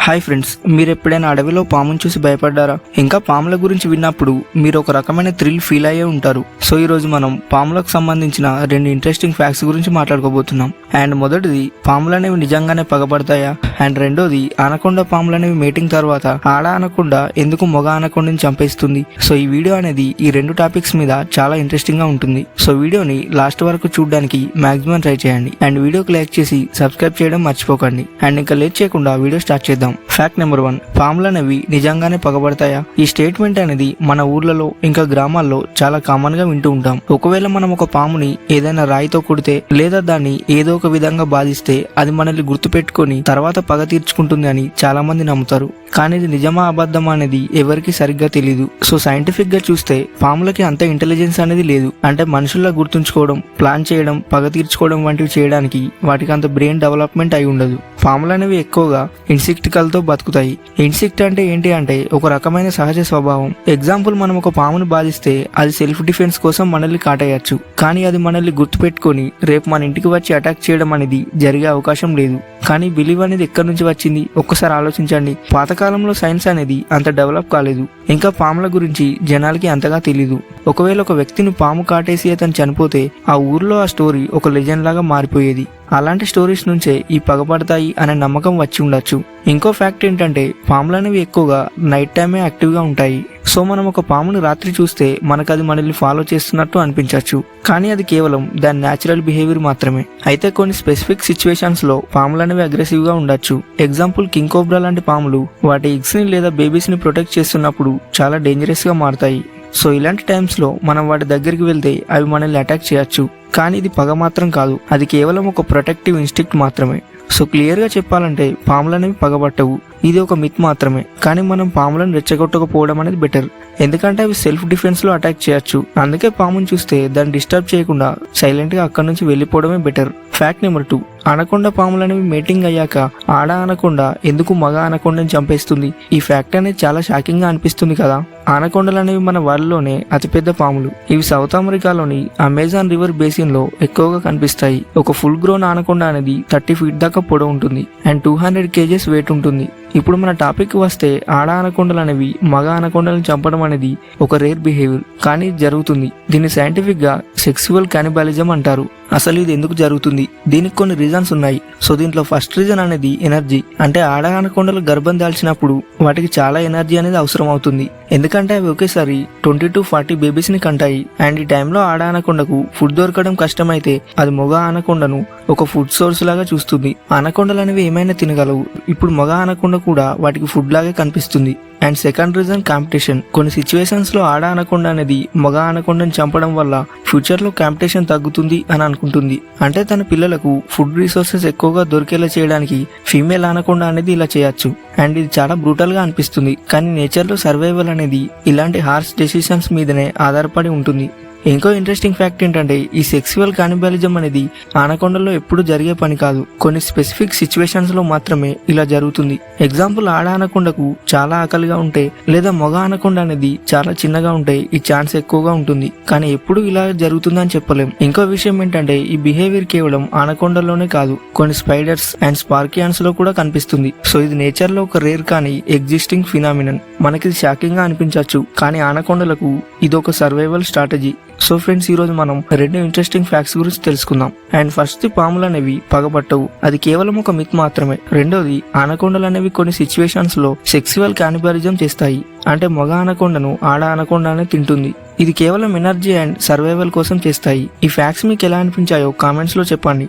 Hi friends, మీరు ఎప్పుడైనా అడవిలో పామును చూసి భయపడ్డారా? ఇంకా పాముల గురించి విన్నప్పుడు మీరు ఒక రకమైన థ్రిల్ ఫీల్ అయ్యే ఉంటారు. సో ఈరోజు మనం పాములకు సంబంధించిన 2 ఇంట్రెస్టింగ్ ఫ్యాక్ట్స్ గురించి మాట్లాడుకోబోతున్నాం. అండ్ మొదటిది, పాములు అనేవి నిజంగానే పగబడతాయా? అండ్ రెండోది, అనకొండ పాములు అనేవి మీటింగ్ తర్వాత ఆడ అనకొండ ఎందుకు మొగ అనకొండని చంపేస్తుంది? సో ఈ వీడియో అనేది ఈ 2 టాపిక్స్ మీద చాలా ఇంట్రెస్టింగ్ గా ఉంటుంది. సో వీడియోని లాస్ట్ వరకు చూడడానికి మాక్సిమం ట్రై చేయండి. అండ్ వీడియోకి లైక్ చేసి సబ్స్క్రైబ్ చేయడం మర్చిపోకండి. అండ్ ఇంకా లేట్ చేయకుండా వీడియో స్టార్ట్ చేద్దాం. ఫ్యాక్ట్ నెంబర్ 1, పాములు అనేవి నిజంగానే పగబడతాయా? ఈ స్టేట్మెంట్ అనేది మన ఊర్లలో ఇంకా గ్రామాల్లో చాలా కామన్ గా వింటూ ఉంటాం. ఒకవేళ మనం ఒక పాముని ఏదైనా రాయితో కొడితే లేదా దాన్ని ఏదో ఒక విధంగా బాధిస్తే అది మనల్ని గుర్తు పెట్టుకొని తర్వాత పగ తీర్చుకుంటుంది అని చాలా మంది నమ్ముతారు. కానీ ఇది నిజమా అబద్ధమా అనేది ఎవరికి సరిగ్గా తెలియదు. సో సైంటిఫిక్ గా చూస్తే పాములకి అంత ఇంటెలిజెన్స్ అనేది లేదు. అంటే మనుషుల్లా గుర్తుంచుకోవడం, ప్లాన్ చేయడం, పగ తీర్చుకోవడం వంటివి చేయడానికి వాటికి అంత బ్రెయిన్ డెవలప్మెంట్ అయి ఉండదు. పాములు అనేవి ఎక్కువగా ఇన్సెక్టికల్తో బతుకుతాయి. ఇన్సెక్ట్ అంటే ఏంటి అంటే ఒక రకమైన సహజ స్వభావం. ఎగ్జాంపుల్, మనం ఒక పామును బాధిస్తే అది సెల్ఫ్ డిఫెన్స్ కోసం మనల్ని కాటేయచ్చు. కానీ అది మనల్ని గుర్తుపెట్టుకొని రేపు మన ఇంటికి వచ్చి అటాక్ చేయడం అనేది జరిగే అవకాశం లేదు. కానీ బిలీవ్ అనేది ఎక్కడి నుంచి వచ్చింది? ఒక్కసారి ఆలోచించండి. పాతకాలంలో సైన్స్ అనేది అంత డెవలప్ కాలేదు. ఇంకా పాముల గురించి జనాలకి అంతగా తెలీదు. ఒకవేళ ఒక వ్యక్తిని పాము కాటేసి అతను చనిపోతే ఆ ఊర్లో ఆ స్టోరీ ఒక లెజెండ్ లాగా మారిపోయేది. అలాంటి స్టోరీస్ నుంచే ఈ పగపడతాయి అనే నమ్మకం వచ్చి ఉండొచ్చు. ఇంకో ఫ్యాక్ట్ ఏంటంటే పాములు అనేవి ఎక్కువగా నైట్ టైమే యాక్టివ్ గా ఉంటాయి. సో మనం ఒక పాముని రాత్రి చూస్తే మనకు అది మనల్ని ఫాలో చేస్తున్నట్టు అనిపించవచ్చు. కానీ అది కేవలం దాని న్యాచురల్ బిహేవియర్ మాత్రమే. అయితే కొన్ని స్పెసిఫిక్ సిచ్యువేషన్స్ లో పాములు అనేవి అగ్రెసివ్ గా ఉండొచ్చు. ఎగ్జాంపుల్, కింగ్ కోబ్రా లాంటి పాములు వాటి ఎగ్స్ ని లేదా బేబీస్ ని ప్రొటెక్ట్ చేస్తున్నప్పుడు చాలా డేంజరస్ గా మారుతాయి. సో ఇలాంటి టైమ్స్ లో మనం వాటి దగ్గరికి వెళ్తే అవి మనల్ని అటాక్ చేయొచ్చు. కానీ ఇది పగ మాత్రం కాదు, అది కేవలం ఒక ప్రొటెక్టివ్ ఇన్స్టింక్ట్ మాత్రమే. సో క్లియర్ గా చెప్పాలంటే పాములు అనేవి పగబట్టవు. ఇది ఒక మిత్ మాత్రమే. కానీ మనం పాములను రెచ్చగొట్టకపోవడం అనేది బెటర్. ఎందుకంటే అవి సెల్ఫ్ డిఫెన్స్ లో అటాక్ చేయొచ్చు. అందుకే పాముని చూస్తే దాన్ని డిస్టర్బ్ చేయకుండా సైలెంట్ గా అక్కడి నుంచి వెళ్ళిపోవడమే బెటర్. ఫ్యాక్ట్ నెంబర్ 2, అనకొండ పాములు అనేవి మేటింగ్ అయ్యాక ఆడ అనకొండ ఎందుకు మగ అనకొండని చంపేస్తుంది? ఈ ఫ్యాక్ట్ అనేది చాలా షాకింగ్ గా అనిపిస్తుంది కదా. ఆనకొండలు అనేవి మన వరల్డ్లోనే అతిపెద్ద పాములు. ఇవి సౌత్ అమెరికాలోని అమెజాన్ రివర్ బేసిన్ లో ఎక్కువగా కనిపిస్తాయి. ఒక ఫుల్ గ్రోన్ ఆనకొండ అనేది 30 ఫీట్ దాకా పొడవు ఉంటుంది అండ్ 200 kgs వెయిట్ ఉంటుంది. ఇప్పుడు మన టాపిక్ వస్తే, ఆడ అనకొండలు అనేవి మగ అనకొండలను చంపడం అనేది ఒక రేర్ బిహేవియర్. కానీ ఇది జరుగుతుంది. దీన్ని సైంటిఫిక్ గా సెక్సువల్ కానిబాలిజం అంటారు. అసలు ఇది ఎందుకు జరుగుతుంది? దీనికి కొన్ని రీజన్స్ ఉన్నాయి. సో దీంట్లో ఫస్ట్ రీజన్ అనేది ఎనర్జీ. అంటే ఆడ అనకొండలు గర్భం దాల్చినప్పుడు వాటికి చాలా ఎనర్జీ అనేది అవసరం అవుతుంది. ఎందుకంటే అవి ఒకేసారి 20 to 40 బేబీస్ ని కంటాయి. అండ్ ఈ టైంలో ఆడ అనకొండకు ఫుడ్ దొరకడం కష్టమైతే అది మొగ అనకొండను ఒక ఫుడ్ సోర్స్ లాగా చూస్తుంది. అనకొండలు అనేవి ఏమైనా తినగలవు. ఇప్పుడు మొగ అనకొండ కూడా వాటికి ఫుడ్ లాగే కనిపిస్తుంది. And second reason competition. కొన్ని సిచ్యువేషన్స్ లో ఆడ అనకొండ అనేది మొగ అనకొండని చంపడం వల్ల ఫ్యూచర్ లో కాంపిటీషన్ తగ్గుతుంది అని అనుకుంటుంది. అంటే తన పిల్లలకు ఫుడ్ రిసోర్సెస్ ఎక్కువగా దొరికేలా చేయడానికి ఫీమేల్ అనకొండ అనేది ఇలా చేయొచ్చు. అండ్ ఇది చాలా బ్రూటల్ గా అనిపిస్తుంది. కానీ నేచర్ లో సర్వైవల్ అనేది ఇలాంటి హార్ష్ డెసిషన్స్ మీదనే ఆధారపడి ఉంటుంది. ఇంకో ఇంట్రెస్టింగ్ ఫ్యాక్ట్ ఏంటంటే ఈ సెక్సువల్ కానిబాలిజం అనేది ఆనకొండల్లో ఎప్పుడు జరిగే పని కాదు. కొన్ని స్పెసిఫిక్ సిచ్యువేషన్స్ లో మాత్రమే ఇలా జరుగుతుంది. ఎగ్జాంపుల్, ఆడ అనకొండకు చాలా ఆకలిగా ఉంటే లేదా మొగ అనకొండ అనేది చాలా చిన్నగా ఉంటే ఈ ఛాన్స్ ఎక్కువగా ఉంటుంది. కానీ ఎప్పుడు ఇలా జరుగుతుందని చెప్పలేం. ఇంకో విషయం ఏంటంటే ఈ బిహేవియర్ కేవలం ఆనకొండల్లోనే కాదు, కొన్ని స్పైడర్స్ అండ్ స్పార్కియాన్స్ లో కూడా కనిపిస్తుంది. సో ఇది నేచర్ లో ఒక రేర్ కానీ ఎగ్జిస్టింగ్ ఫినామినన్. మనకి షాకింగ్ గా అనిపించవచ్చు, కానీ ఆనకొండలకు ఇది ఒక సర్వైవల్ స్ట్రాటజీ. సో ఫ్రెండ్స్, ఈ రోజు మనం 2 ఇంట్రెస్టింగ్ ఫ్యాక్ట్స్ గురించి తెలుసుకుందాం. అండ్ ఫస్ట్, పాములు అనేవి పగబట్టవు. అది కేవలం ఒక మిత్ మాత్రమే. రెండోది, ఆనకొండలు అనేవి కొన్ని సిచ్యువేషన్స్ లో సెక్సువల్ కానిబాలిజం చేస్తాయి. అంటే మొగ అనకొండను ఆడ అనకొండనే తింటుంది. ఇది కేవలం ఎనర్జీ అండ్ సర్వైవల్ కోసం చేస్తాయి. ఈ ఫ్యాక్ట్స్ మీకు ఎలా అనిపించాయో కామెంట్స్ లో చెప్పండి.